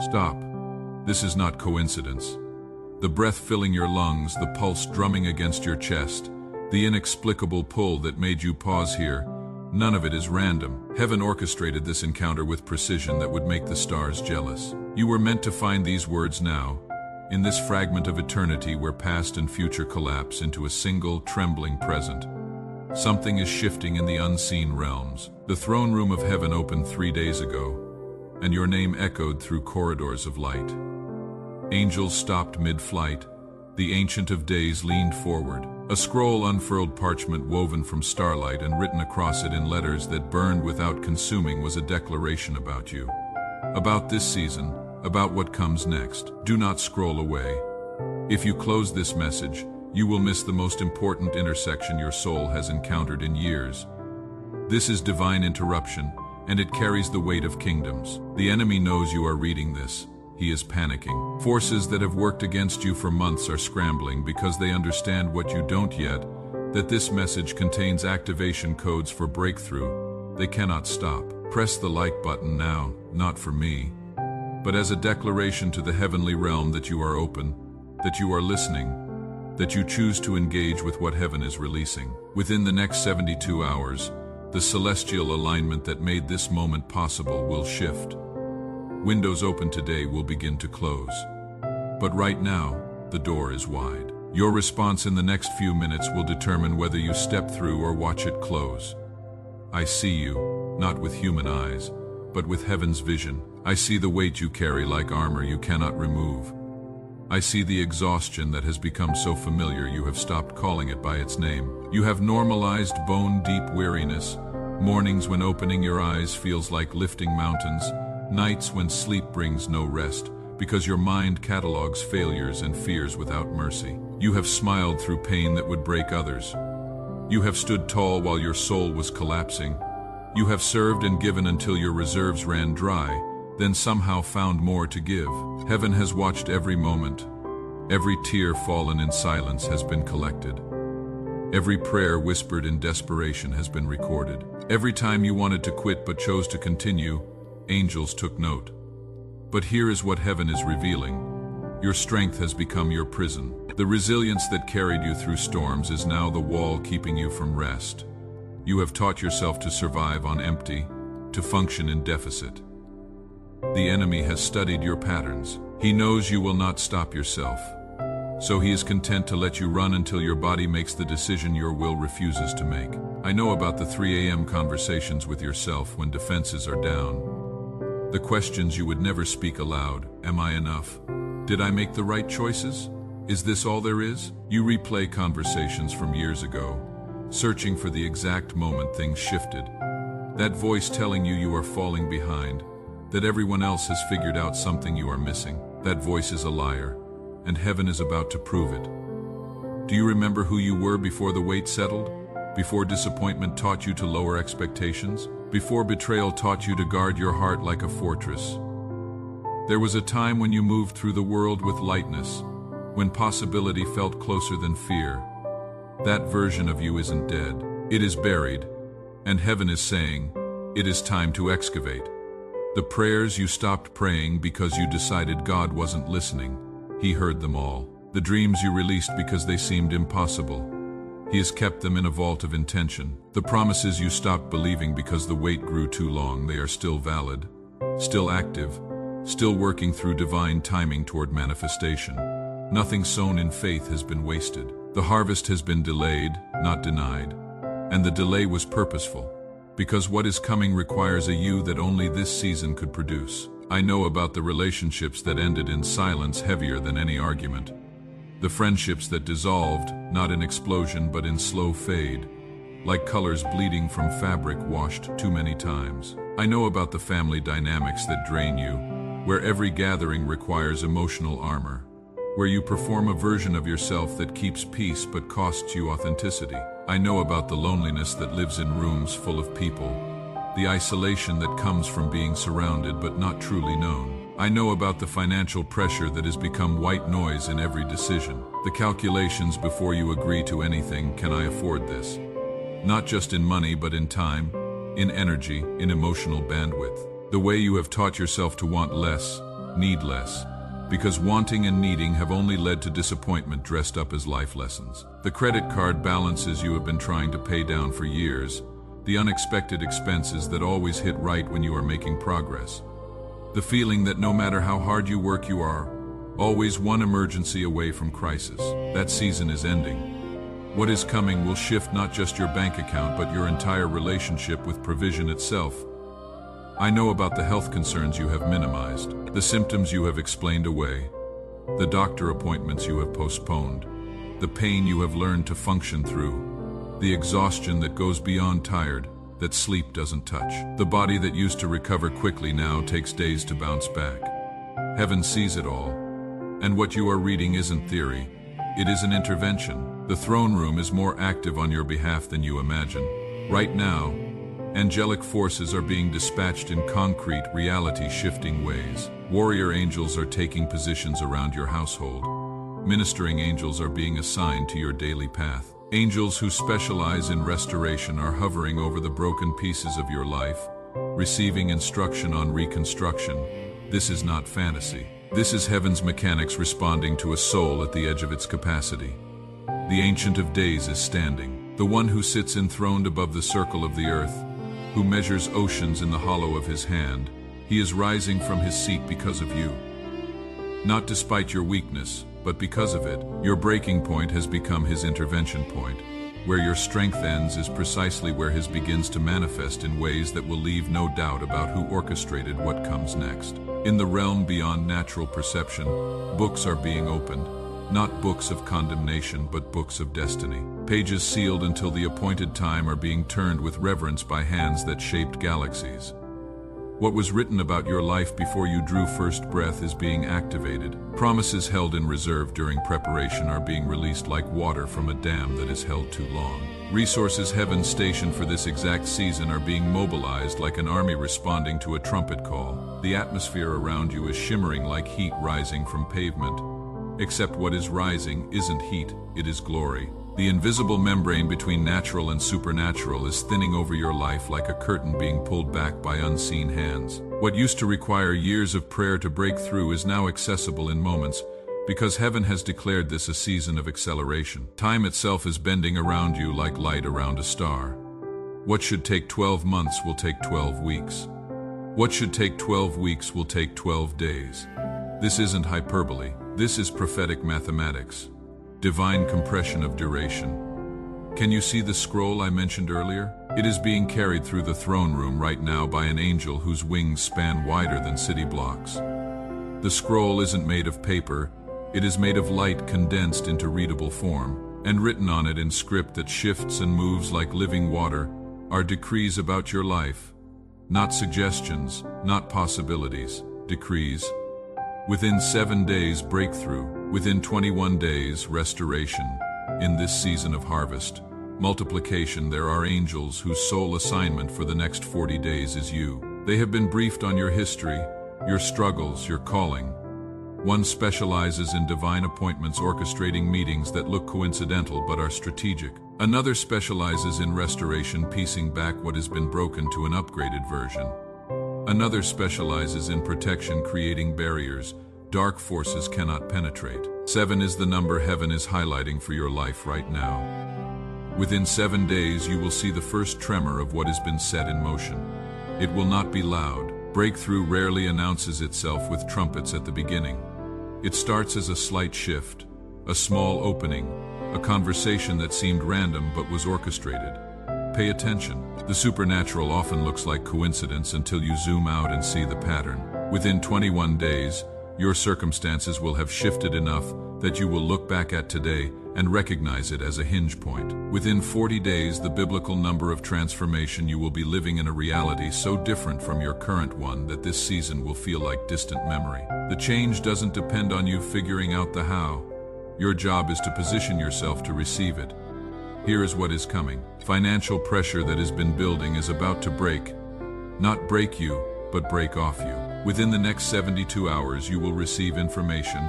Stop. This is not coincidence. The breath filling your lungs, the pulse drumming against your chest, the inexplicable pull that made you pause here, none of it is random. Heaven orchestrated this encounter with precision that would make the stars jealous. You were meant to find these words now, in this fragment of eternity where past and future collapse into a single, trembling present. Something is shifting in the unseen realms. The throne room of heaven opened 3 days ago, and your name echoed through corridors of light. Angels stopped mid-flight. The Ancient of Days leaned forward. A scroll unfurled parchment woven from starlight and written across it in letters that burned without consuming was a declaration about you. About this season, about what comes next. Do not scroll away. If you close this message, you will miss the most important intersection your soul has encountered in years. This is divine interruption, and it carries the weight of kingdoms. The enemy knows you are reading this. He is panicking. Forces that have worked against you for months are scrambling because they understand what you don't yet, that this message contains activation codes for breakthrough. They cannot stop. Press the like button now, not for me, but as a declaration to the heavenly realm that you are open, that you are listening, that you choose to engage with what heaven is releasing. Within the next 72 hours, the celestial alignment that made this moment possible will shift. Windows open today will begin to close. But right now, the door is wide. Your response in the next few minutes will determine whether you step through or watch it close. I see you, not with human eyes, but with heaven's vision. I see the weight you carry like armor you cannot remove. I see the exhaustion that has become so familiar you have stopped calling it by its name. You have normalized bone-deep weariness, mornings when opening your eyes feels like lifting mountains, nights when sleep brings no rest, because your mind catalogs failures and fears without mercy. You have smiled through pain that would break others. You have stood tall while your soul was collapsing. You have served and given until your reserves ran dry, then somehow found more to give. Heaven has watched every moment. Every tear fallen in silence has been collected. Every prayer whispered in desperation has been recorded. Every time you wanted to quit but chose to continue, angels took note. But here is what heaven is revealing. Your strength has become your prison. The resilience that carried you through storms is now the wall keeping you from rest. You have taught yourself to survive on empty, to function in deficit. The enemy has studied your patterns. He knows you will not stop yourself. So he is content to let you run until your body makes the decision your will refuses to make. I know about the 3 a.m. conversations with yourself when defenses are down. The questions you would never speak aloud. Am I enough? Did I make the right choices? Is this all there is? You replay conversations from years ago, searching for the exact moment things shifted. That voice telling you are falling behind, that everyone else has figured out something you are missing. That voice is a liar, and heaven is about to prove it. Do you remember who you were before the weight settled? Before disappointment taught you to lower expectations? Before betrayal taught you to guard your heart like a fortress? There was a time when you moved through the world with lightness, when possibility felt closer than fear. That version of you isn't dead. It is buried, and heaven is saying, it is time to excavate. The prayers you stopped praying because you decided God wasn't listening, He heard them all. The dreams you released because they seemed impossible, He has kept them in a vault of intention. The promises you stopped believing because the wait grew too long, they are still valid, still active, still working through divine timing toward manifestation. Nothing sown in faith has been wasted. The harvest has been delayed, not denied. And the delay was purposeful, because what is coming requires a you that only this season could produce. I know about the relationships that ended in silence heavier than any argument. The friendships that dissolved, not in explosion but in slow fade, like colors bleeding from fabric washed too many times. I know about the family dynamics that drain you, where every gathering requires emotional armor, where you perform a version of yourself that keeps peace but costs you authenticity. I know about the loneliness that lives in rooms full of people, the isolation that comes from being surrounded but not truly known. I know about the financial pressure that has become white noise in every decision, the calculations before you agree to anything. Can I afford this? Not just in money but in time, in energy, in emotional bandwidth. The way you have taught yourself to want less, need less. Because wanting and needing have only led to disappointment dressed up as life lessons. The credit card balances you have been trying to pay down for years, the unexpected expenses that always hit right when you are making progress. The feeling that no matter how hard you work, you are always one emergency away from crisis. That season is ending. What is coming will shift not just your bank account, but your entire relationship with provision itself. I know about the health concerns you have minimized, the symptoms you have explained away, the doctor appointments you have postponed, the pain you have learned to function through, the exhaustion that goes beyond tired, that sleep doesn't touch. The body that used to recover quickly now takes days to bounce back. Heaven sees it all. And what you are reading isn't theory, it is an intervention. The throne room is more active on your behalf than you imagine. Right now, angelic forces are being dispatched in concrete, reality-shifting ways. Warrior angels are taking positions around your household. Ministering angels are being assigned to your daily path. Angels who specialize in restoration are hovering over the broken pieces of your life, receiving instruction on reconstruction. This is not fantasy. This is heaven's mechanics responding to a soul at the edge of its capacity. The Ancient of Days is standing, the one who sits enthroned above the circle of the earth, who measures oceans in the hollow of his hand. He is rising from his seat because of you. Not despite your weakness, but because of it. Your breaking point has become his intervention point. Where your strength ends is precisely where his begins to manifest in ways that will leave no doubt about who orchestrated what comes next. In the realm beyond natural perception, books are being opened. Not books of condemnation, but books of destiny. Pages sealed until the appointed time are being turned with reverence by hands that shaped galaxies. What was written about your life before you drew first breath is being activated. Promises held in reserve during preparation are being released like water from a dam that is held too long. Resources heaven stationed for this exact season are being mobilized like an army responding to a trumpet call. The atmosphere around you is shimmering like heat rising from pavement. Except what is rising isn't heat, it is glory. The invisible membrane between natural and supernatural is thinning over your life like a curtain being pulled back by unseen hands. What used to require years of prayer to break through is now accessible in moments, because heaven has declared this a season of acceleration. Time itself is bending around you like light around a star. What should take 12 months will take 12 weeks. What should take 12 weeks will take 12 days. This isn't hyperbole. This is prophetic mathematics. Divine compression of duration. Can you see the scroll I mentioned earlier? It is being carried through the throne room right now by an angel whose wings span wider than city blocks. The scroll isn't made of paper, it is made of light condensed into readable form, and written on it in script that shifts and moves like living water are decrees about your life. Not suggestions, not possibilities, decrees. Within 7 days, breakthrough. Within 21 days, restoration. In this season of harvest, multiplication, there are angels whose sole assignment for the next 40 days is you. They have been briefed on your history, your struggles, your calling. One specializes in divine appointments, orchestrating meetings that look coincidental but are strategic. Another specializes in restoration, piecing back what has been broken to an upgraded version. Another specializes in protection, creating barriers dark forces cannot penetrate. 7 is the number heaven is highlighting for your life right now. Within 7 days, you will see the first tremor of what has been set in motion. It will not be loud. Breakthrough rarely announces itself with trumpets at the beginning. It starts as a slight shift, a small opening, a conversation that seemed random but was orchestrated. Pay attention. The supernatural often looks like coincidence until you zoom out and see the pattern. Within 21 days, your circumstances will have shifted enough that you will look back at today and recognize it as a hinge point. Within 40 days, the biblical number of transformation, you will be living in a reality so different from your current one that this season will feel like distant memory. The change doesn't depend on you figuring out the how. Your job is to position yourself to receive it. Here is what is coming. Financial pressure that has been building is about to break. Not break you, but break off you. Within the next 72 hours, you will receive information,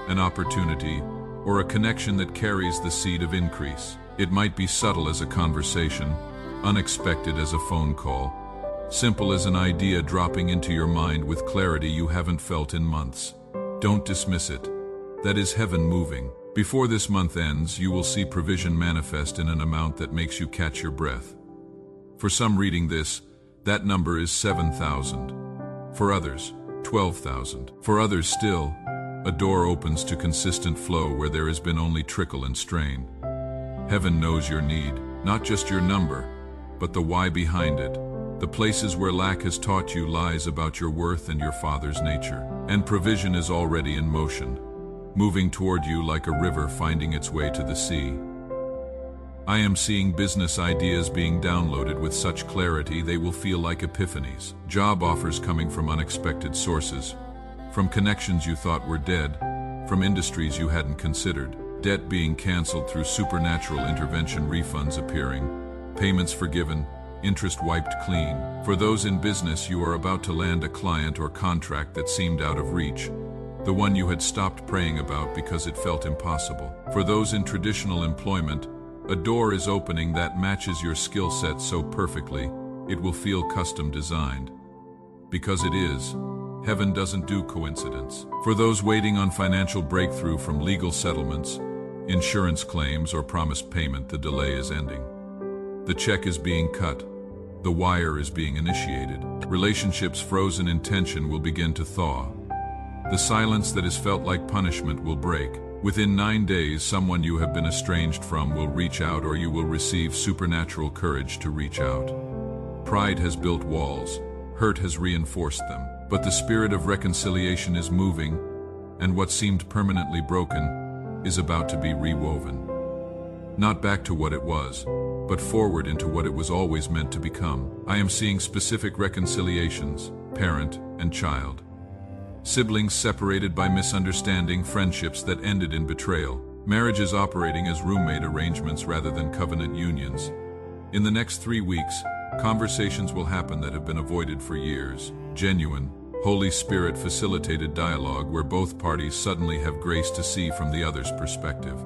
an opportunity, or a connection that carries the seed of increase. It might be subtle as a conversation, unexpected as a phone call, simple as an idea dropping into your mind with clarity you haven't felt in months. Don't dismiss it. That is heaven moving. Before this month ends, you will see provision manifest in an amount that makes you catch your breath. For some reading this, that number is 7,000. For others, 12,000. For others still, a door opens to consistent flow where there has been only trickle and strain. Heaven knows your need, not just your number, but the why behind it. The places where lack has taught you lies about your worth and your Father's nature. And provision is already in motion, moving toward you like a river finding its way to the sea. I am seeing business ideas being downloaded with such clarity they will feel like epiphanies. Job offers coming from unexpected sources, from connections you thought were dead, from industries you hadn't considered, debt being canceled through supernatural intervention, refunds appearing, payments forgiven, interest wiped clean. For those in business, you are about to land a client or contract that seemed out of reach, the one you had stopped praying about because it felt impossible. For those in traditional employment, a door is opening that matches your skill set so perfectly, it will feel custom designed. Because it is. Heaven doesn't do coincidence. For those waiting on financial breakthrough from legal settlements, insurance claims, or promised payment, the delay is ending. The check is being cut. The wire is being initiated. Relationships frozen in tension will begin to thaw. The silence that has felt like punishment will break. Within 9 days, someone you have been estranged from will reach out, or you will receive supernatural courage to reach out. Pride has built walls. Hurt has reinforced them. But the spirit of reconciliation is moving, and what seemed permanently broken is about to be rewoven. Not back to what it was, but forward into what it was always meant to become. I am seeing specific reconciliations, parent and child. Siblings separated by misunderstanding, friendships that ended in betrayal, marriages operating as roommate arrangements rather than covenant unions. In the next 3 weeks, conversations will happen that have been avoided for years. Genuine, Holy Spirit facilitated dialogue where both parties suddenly have grace to see from the other's perspective.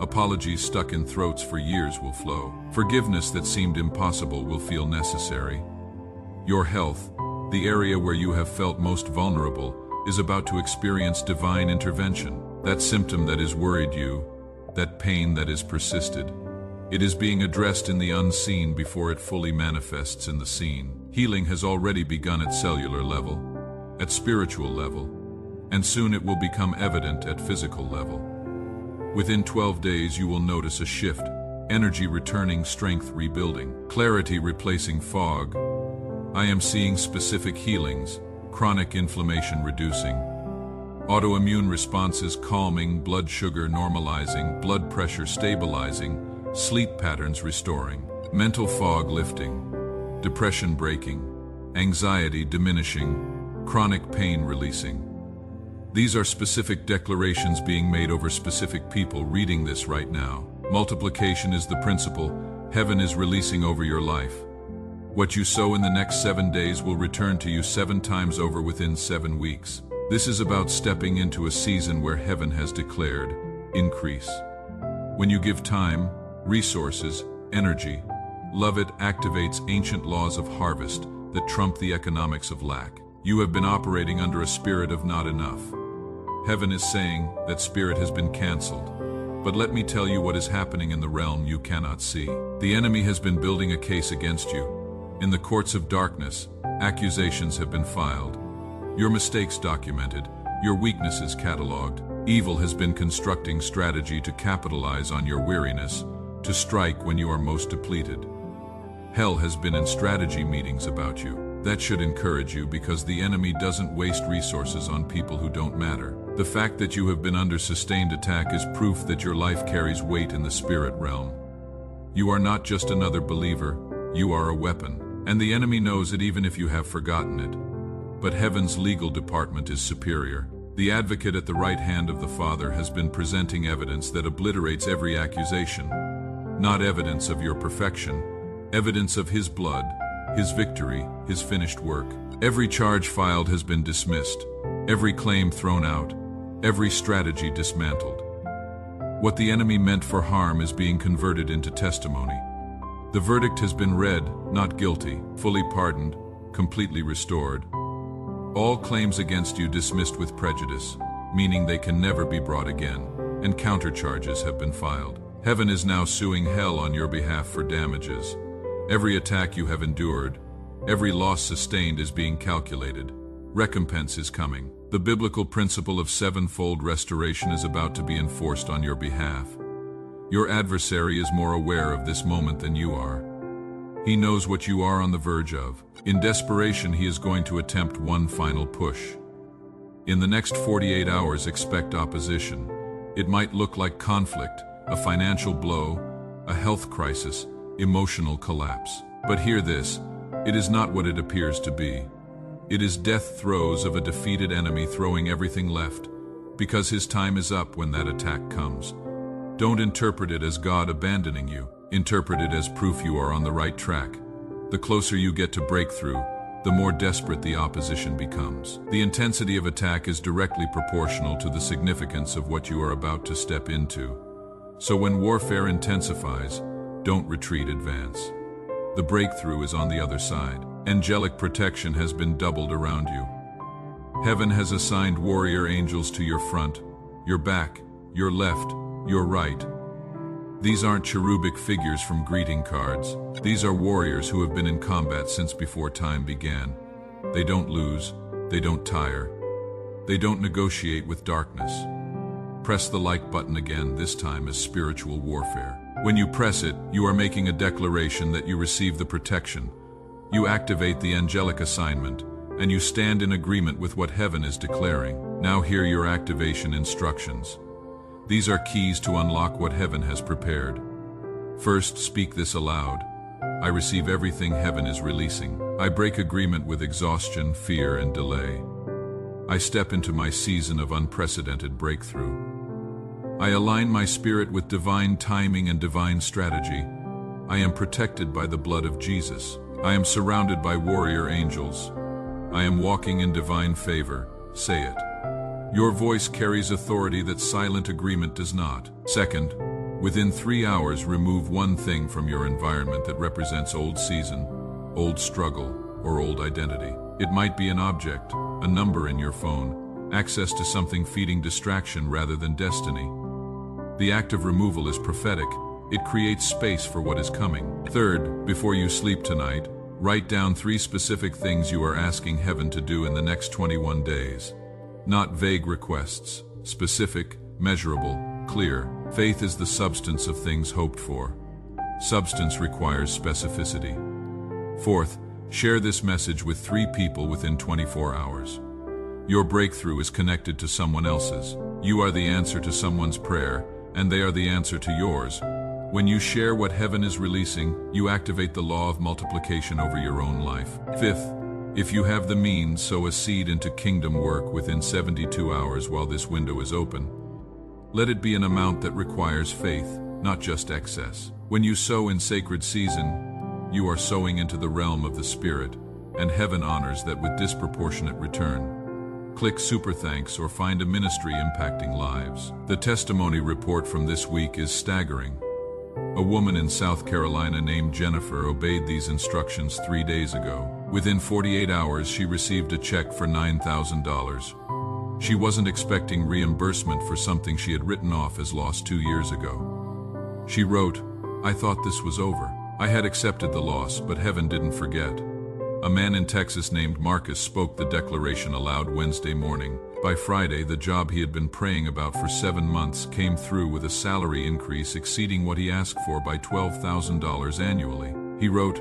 Apologies stuck in throats for years will flow. Forgiveness that seemed impossible will feel necessary. Your health, the area where you have felt most vulnerable, is about to experience divine intervention. That symptom that has worried you, that pain that has persisted, it is being addressed in the unseen before it fully manifests in the seen. Healing has already begun at cellular level, at spiritual level, and soon it will become evident at physical level. Within 12 days you will notice a shift, energy returning, strength rebuilding, clarity replacing fog. I am seeing specific healings, chronic inflammation reducing, autoimmune responses calming, blood sugar normalizing, blood pressure stabilizing, sleep patterns restoring, mental fog lifting, depression breaking, anxiety diminishing, chronic pain releasing. These are specific declarations being made over specific people reading this right now. Multiplication is the principle heaven is releasing over your life. What you sow in the next 7 days will return to you 7 times over within 7 weeks. This is about stepping into a season where heaven has declared increase. When you give time, resources, energy, love, it activates ancient laws of harvest that trump the economics of lack. You have been operating under a spirit of not enough. Heaven is saying that spirit has been canceled. But let me tell you what is happening in the realm you cannot see. The enemy has been building a case against you. In the courts of darkness, accusations have been filed. Your mistakes documented, your weaknesses cataloged. Evil has been constructing strategy to capitalize on your weariness, to strike when you are most depleted. Hell has been in strategy meetings about you. That should encourage you, because the enemy doesn't waste resources on people who don't matter. The fact that you have been under sustained attack is proof that your life carries weight in the spirit realm. You are not just another believer, you are a weapon. And the enemy knows it even if you have forgotten it. But heaven's legal department is superior. The advocate at the right hand of the Father has been presenting evidence that obliterates every accusation. Not evidence of your perfection, evidence of His blood, His victory, His finished work. Every charge filed has been dismissed, every claim thrown out, every strategy dismantled. What the enemy meant for harm is being converted into testimony. The verdict has been read, not guilty, fully pardoned, completely restored. All claims against you dismissed with prejudice, meaning they can never be brought again, and countercharges have been filed. Heaven is now suing hell on your behalf for damages. Every attack you have endured, every loss sustained is being calculated. Recompense is coming. The biblical principle of sevenfold restoration is about to be enforced on your behalf. Your adversary is more aware of this moment than you are. He knows what you are on the verge of. In desperation, he is going to attempt one final push. In the next 48 hours, expect opposition. It might look like conflict, a financial blow, a health crisis, emotional collapse. But hear this, it is not what it appears to be. It is death throes of a defeated enemy throwing everything left, because his time is up when that attack comes. Don't interpret it as God abandoning you. Interpret it as proof you are on the right track. The closer you get to breakthrough, the more desperate the opposition becomes. The intensity of attack is directly proportional to the significance of what you are about to step into. So when warfare intensifies, don't retreat, advance. The breakthrough is on the other side. Angelic protection has been doubled around you. Heaven has assigned warrior angels to your front, your back, your left, your right. These aren't cherubic figures from greeting cards. These are warriors who have been in combat since before time began. They don't lose, they don't tire, they don't negotiate with darkness. Press the like button again, this time as spiritual warfare. When you press it, you are making a declaration that you receive the protection. You activate the angelic assignment, and you stand in agreement with what heaven is declaring. Now hear your activation instructions. These are keys to unlock what heaven has prepared. First, speak this aloud. I receive everything heaven is releasing. I break agreement with exhaustion, fear, and delay. I step into my season of unprecedented breakthrough. I align my spirit with divine timing and divine strategy. I am protected by the blood of Jesus. I am surrounded by warrior angels. I am walking in divine favor. Say it. Your voice carries authority that silent agreement does not. Second, within 3 hours, remove one thing from your environment that represents old season, old struggle, or old identity. It might be an object, a number in your phone, access to something feeding distraction rather than destiny. The act of removal is prophetic. It creates space for what is coming. Third, before you sleep tonight, write down 3 specific things you are asking heaven to do in the next 21 days. Not vague requests, specific, measurable, clear. Faith is the substance of things hoped for. Substance requires specificity. Fourth, share this message with 3 people within 24 hours. Your breakthrough is connected to someone else's. You are the answer to someone's prayer, and they are the answer to yours. When you share what heaven is releasing, you activate the law of multiplication over your own life. Fifth, if you have the means, sow a seed into kingdom work within 72 hours while this window is open. Let it be an amount that requires faith, not just excess. When you sow in sacred season, you are sowing into the realm of the Spirit, and heaven honors that with disproportionate return. Click Super Thanks or find a ministry impacting lives. The testimony report from this week is staggering. A woman in South Carolina named Jennifer obeyed these instructions 3 days ago. Within 48 hours, she received a check for $9,000. She wasn't expecting reimbursement for something she had written off as lost 2 years ago. She wrote, "I thought this was over. I had accepted the loss, but heaven didn't forget." A man in Texas named Marcus spoke the declaration aloud Wednesday morning. By Friday, the job he had been praying about for 7 months came through with a salary increase exceeding what he asked for by $12,000 annually. He wrote,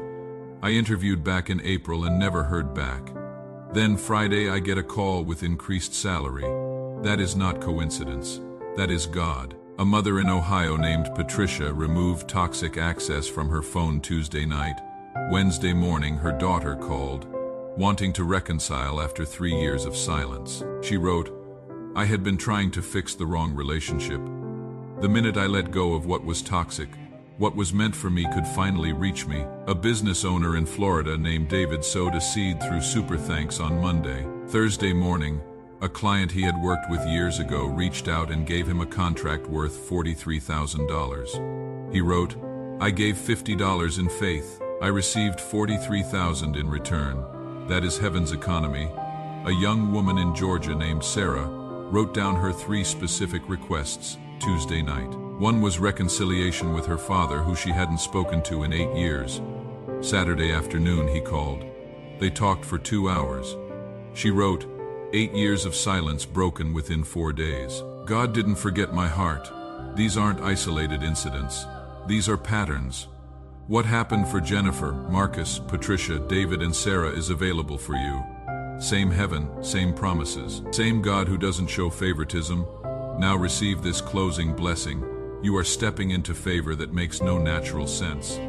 "I interviewed back in April and never heard back. Then Friday I get a call with increased salary. That is not coincidence. That is God." A mother in Ohio named Patricia removed toxic access from her phone Tuesday night. Wednesday morning, her daughter called, wanting to reconcile after 3 years of silence. She wrote, "I had been trying to fix the wrong relationship. The minute I let go of what was toxic, what was meant for me could finally reach me." A business owner in Florida named David sowed a seed through Super Thanks on Monday. Thursday morning, a client he had worked with years ago reached out and gave him a contract worth $43,000. He wrote, I gave $50 in faith. I received $43,000 in return. That is heaven's economy. A young woman in Georgia named Sarah wrote down her 3 specific requests Tuesday night. One was reconciliation with her father, who she hadn't spoken to in 8 years. Saturday afternoon he called. They talked for 2 hours. She wrote, 8 years of silence broken within 4 days. God didn't forget my heart. These aren't isolated incidents. These are patterns. What happened for Jennifer, Marcus, Patricia, David, and Sarah is available for you. Same heaven, same promises. Same God who doesn't show favoritism. Now receive this closing blessing. You are stepping into favor that makes no natural sense.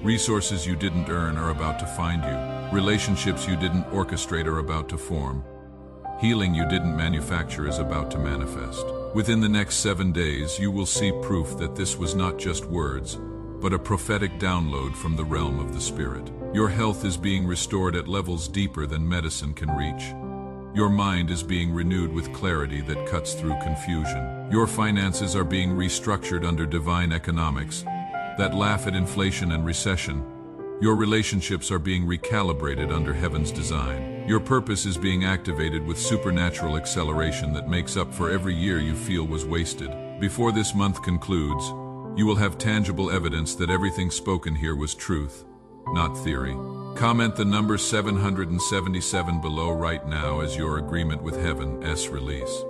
Resources you didn't earn are about to find you. Relationships you didn't orchestrate are about to form. Healing you didn't manufacture is about to manifest. Within the next 7 days, you will see proof that this was not just words, but a prophetic download from the realm of the Spirit. Your health is being restored at levels deeper than medicine can reach. Your mind is being renewed with clarity that cuts through confusion. Your finances are being restructured under divine economics that laugh at inflation and recession. Your relationships are being recalibrated under heaven's design. Your purpose is being activated with supernatural acceleration that makes up for every year you feel was wasted. Before this month concludes, you will have tangible evidence that everything spoken here was truth, not theory. Comment the number 777 below right now as your agreement with heaven's release.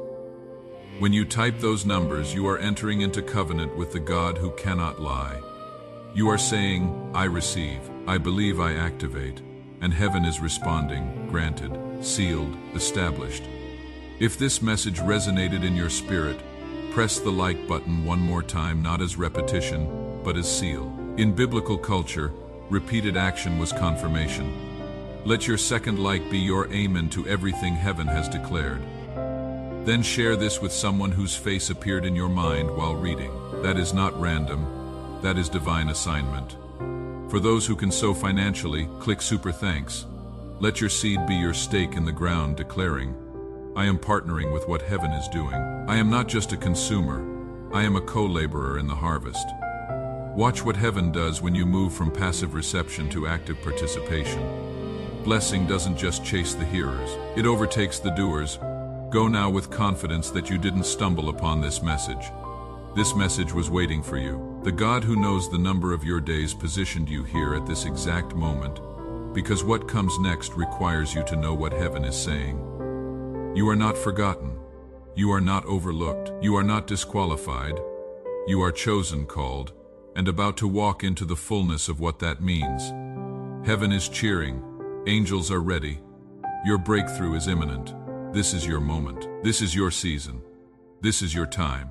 When you type those numbers, you are entering into covenant with the God who cannot lie. You are saying, I receive, I believe, I activate, and heaven is responding, granted, sealed, established. If this message resonated in your spirit, press the like button one more time, not as repetition, but as seal. In biblical culture, repeated action was confirmation. Let your second like be your amen to everything heaven has declared. Then share this with someone whose face appeared in your mind while reading. That is not random. That is divine assignment. For those who can sow financially, click Super Thanks. Let your seed be your stake in the ground, declaring, I am partnering with what heaven is doing. I am not just a consumer. I am a co-laborer in the harvest. Watch what heaven does when you move from passive reception to active participation. Blessing doesn't just chase the hearers. It overtakes the doers. Go now with confidence that you didn't stumble upon this message. This message was waiting for you. The God who knows the number of your days positioned you here at this exact moment, because what comes next requires you to know what heaven is saying. You are not forgotten. You are not overlooked. You are not disqualified. You are chosen, called, and about to walk into the fullness of what that means. Heaven is cheering. Angels are ready. Your breakthrough is imminent. This is your moment. This is your season. This is your time.